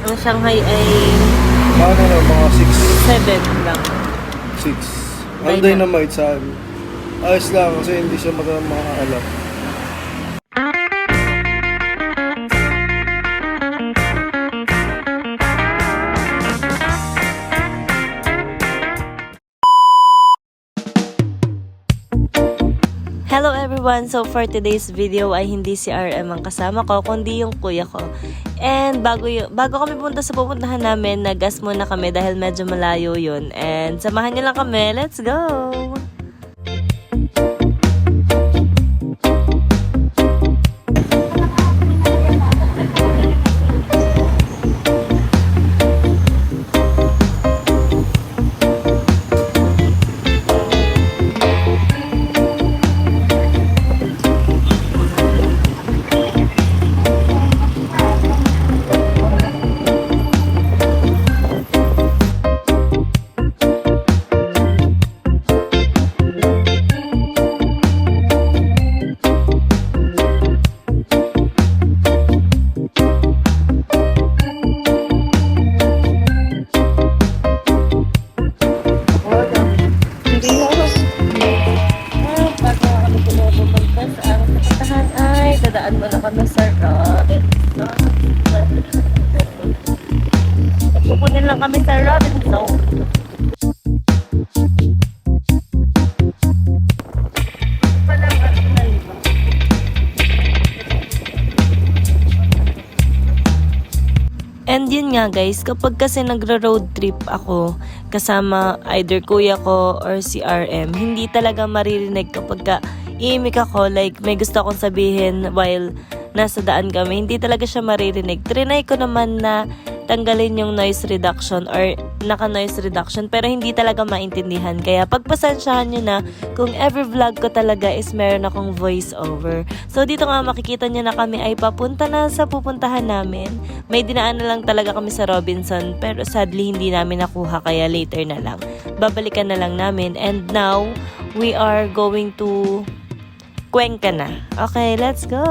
Ang Shanghai ay Ano na, mga 7 lang. 6. Ang dynamite sa akin. Ayos lang kasi hindi siya makakaalap. Hello everyone! So for today's video ay hindi si RM ang kasama ko, kundi yung kuya ko. And bago kami punta sa pupuntahan namin, nag-gas muna kami dahil medyo malayo yun. And samahan niyo lang kami, let's go! Dadaan mo na kami sa Robinson. Pupunin lang kami sa Robinson. And yun nga guys, kapag kasi nagra-road trip ako kasama either kuya ko or si RM, hindi talaga maririnig kapag iimik ako, like may gusto akong sabihin while nasa daan kami, hindi talaga siya maririnig. Trinay ko naman na tanggalin yung noise reduction or naka-noise reduction pero hindi talaga maintindihan. Kaya pagpasensyahan nyo na kung every vlog ko talaga is meron akong voice over. So dito nga makikita nyo na kami ay papunta na sa pupuntahan namin. May dinaan na lang talaga kami sa Robinson pero sadly hindi namin nakuha kaya later na lang. Babalikan na lang namin and now we are going to Cuenca na. Okay, let's go!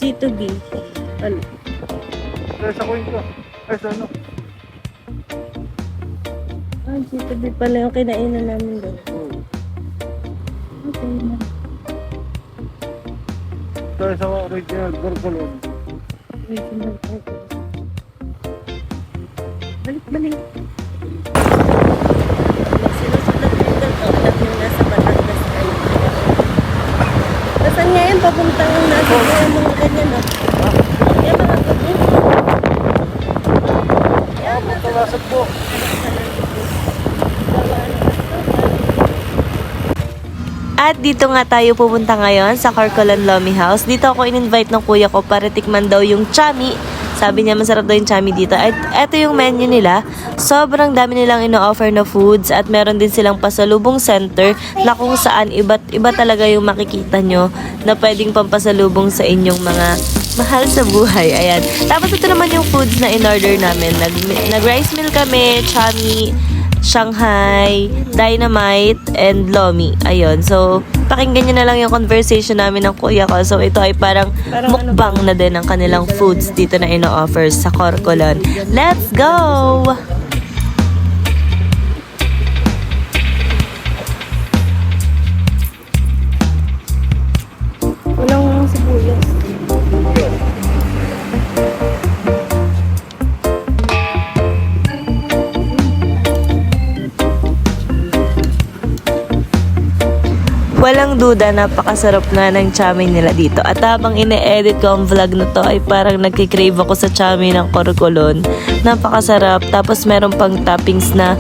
G2B. Ano? Sa Cuenca. Ay, sa ano? G2B pala yung kinainan namin doon. Okay na. Tayo sa original Gorgolon. Original Gorgolon. Balik. Sinusunod ko ito. Alam nyo nasa Batangas kayo. Nasaan nga yan? Papuntang nasa yung mga ganyan, no? Yan mga gabi. Yan, nasa Talasag po. At dito nga tayo pupunta ngayon sa Corcolan Lomi House. Dito ako in-invite ng kuya ko para tikman daw yung chami. Sabi niya masarap daw yung chami dito. At eto yung menu nila. Sobrang dami nilang ino-offer na foods at meron din silang pasalubong center na kung saan iba talaga yung makikita nyo na pwedeng pampasalubong sa inyong mga mahal sa buhay. Ayan. Tapos ito naman yung foods na in-order namin. Nag-rice meal kami, chami, Shanghai, Dynamite, and Lomi. Ayun. So, pakinggan nyo na lang yung conversation namin ng kuya ko. So, ito ay parang mukbang na din ang kanilang foods dito na ino-offer sa Corcolan. Let's go! Walang sibuyas. Walang duda, napakasarap nga ng chami nila dito. At habang ine-edit ko ang vlog na to, ay parang nagkikrave ako sa chami ng Corcolan. Napakasarap. Tapos meron pang toppings na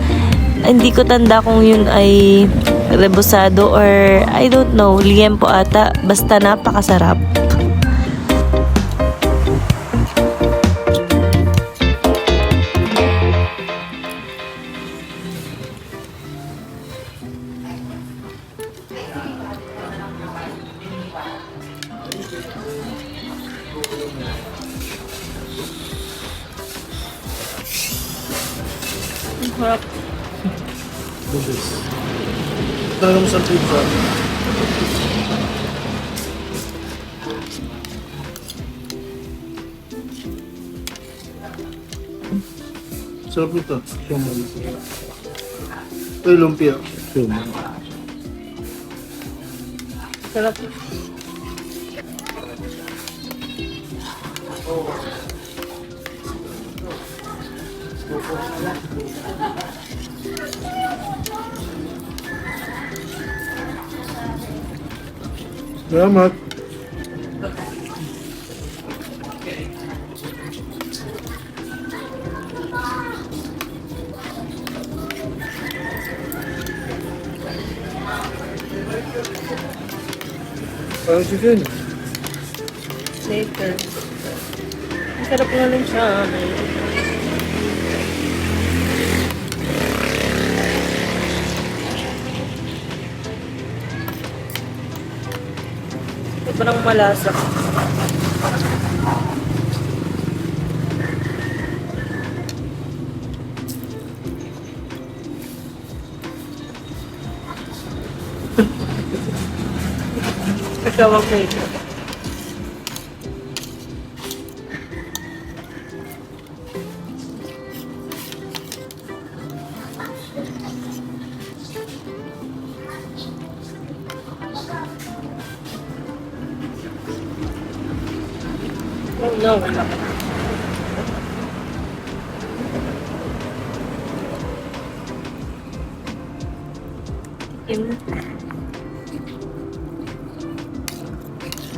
hindi ko tanda kung yun ay rebusado or I don't know, liempo ata. Basta napakasarap. Harap. Noodles. Talagang sa pizza. Sarap ito. Shumai. Ito yung lumpia. Shumai. Sarap. Salamat. Parang chicken. Later. Ang sarap nga ng chami. Sobrang malasa. Kasawag na ito. Oh no.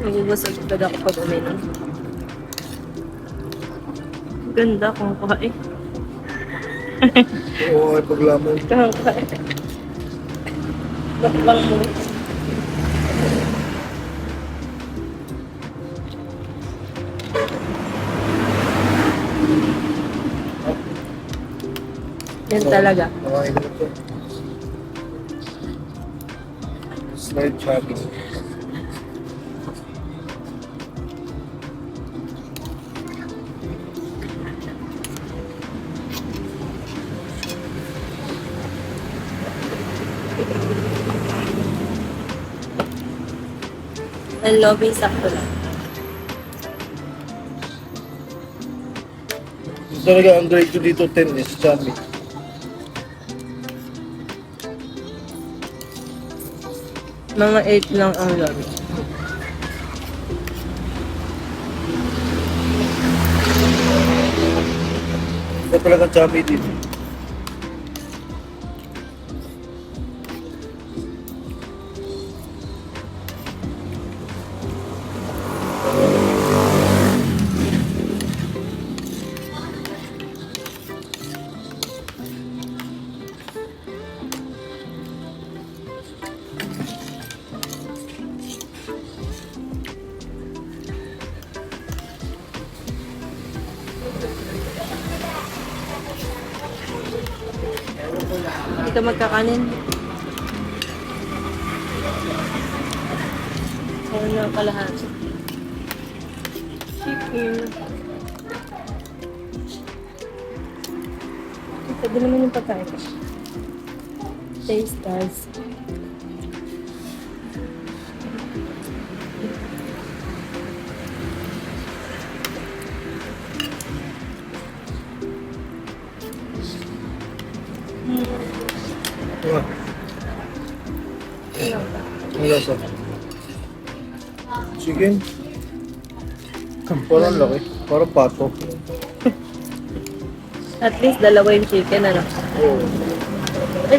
Nagubasag agad ako pag uminom. Ganda kung kuhain. Oo, ay paglaman. Kuhain. Bakbang mo. Yan talaga. Nakain na ito. Slide chubby. Ang lobby, sakto lang. Talaga, ang grade ko dito 10 is chubby. Mga 8 lang ang lobby. Ito talaga chubby dito. ka magkakanin. Ano na kalahati. Chicken. Pwede naman yung pagkain. Taste test. Ah. Ang lasa. Chicken. Parang laki. Parang pato. At least dalawa yung chicken, ano? Oo. Ay,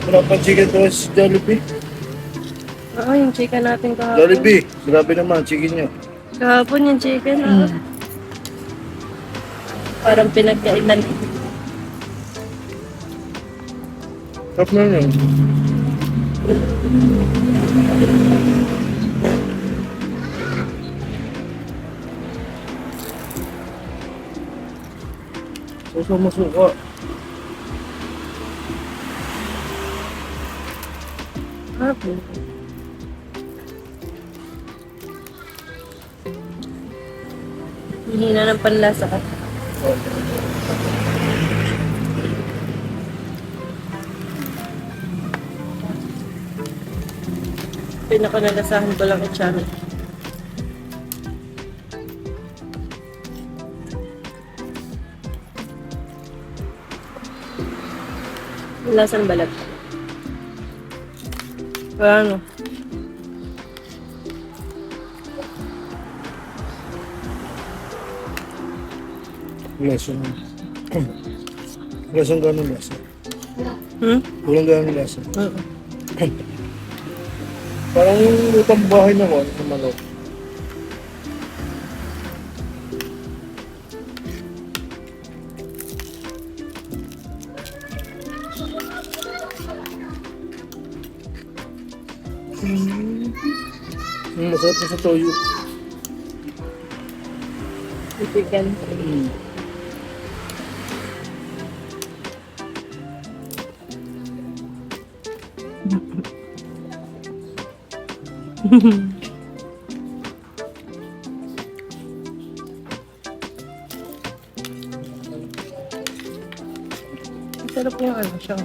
Sarap ang chicken to sa Jollibee. oo, yung chicken natin kahapon. Jollibee. Grabe naman, chicken nyo. Kahapon yung chicken, ah. Parang pinagkainan. Sarap na yun. Suso masuka. Kahapon. Hihina ng panlasa ka. Pinakanalasahan ko lang itsami. Lasang balat. Ano? Lasang. Lasang gano'ng lasa? Walang gano'ng lasa. Parang yung utang bahay na ko, yung manok. Masarap na sa toyo. Chicken. Sarap yung ano siya.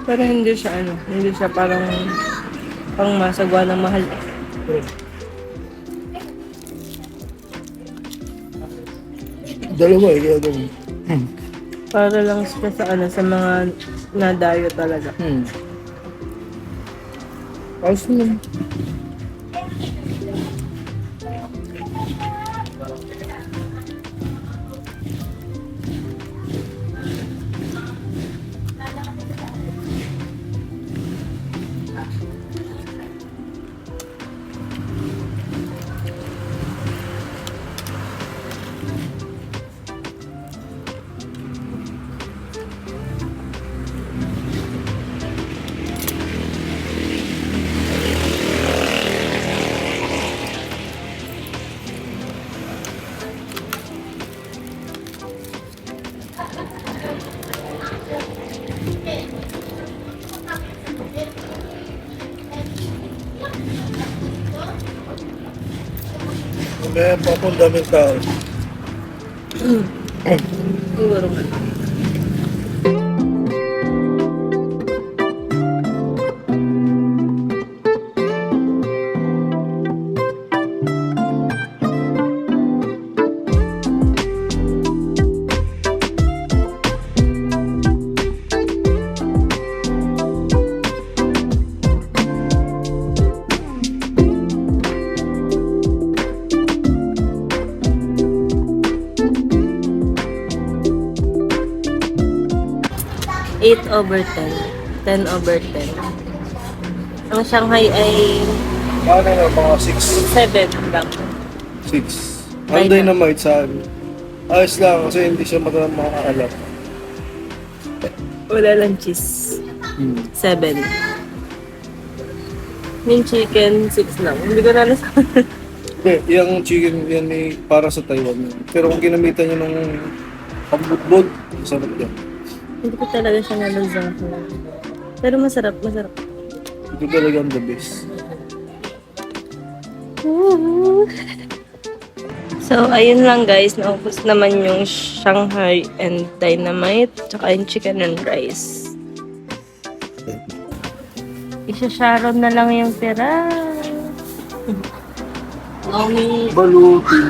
Pero hindi siya ano, hindi siya parang pang masagwa ng mahal. Dalawa eh, kaya ganun. Para lang siya sa ano, sa mga nadayo talaga. Ayos naman. May papong daming tao. Siguro nga. 8/10. 10/10. Ang Shanghai ay Paano na, mga 6. 7 lang. 6. Right Ang na. dynamite sa akin. Ayos lang kasi hindi siya makaalat. Wala lang cheese. 7. Yung chicken, 6 lang. Hindi ko na nasabi. Hindi, yung chicken yan ay para sa Taiwan. Pero kung ginamitan nyo ng pambudbud, masarap yan. Hindi ko talaga siya nalansahan. Pero masarap, masarap. Ito talaga ang the best. So, ayun lang guys. Naubos naman yung Shanghai and Dynamite. Tsaka yung chicken and rice. Isa-sharon na lang yung tira. Balutin.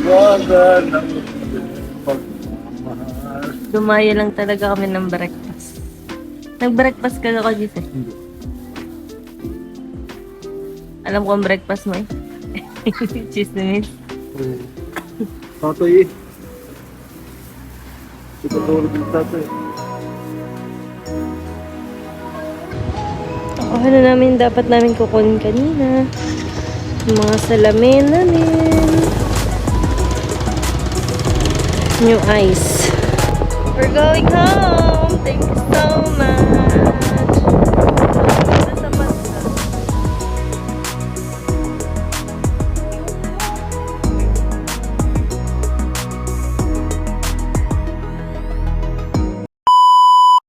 Wala ng pagmamahal. Dumayo lang talaga kami ng breakfast. Nag-breakfast ka ako dito. Hindi. Alam ko ang breakfast mo eh. Chismis. Tatay eh. Ito tulog yung tatay. Nakuha na namin dapat namin kukunin kanina. Yung mga salamin namin. New ice. We're going home. Thank you so much.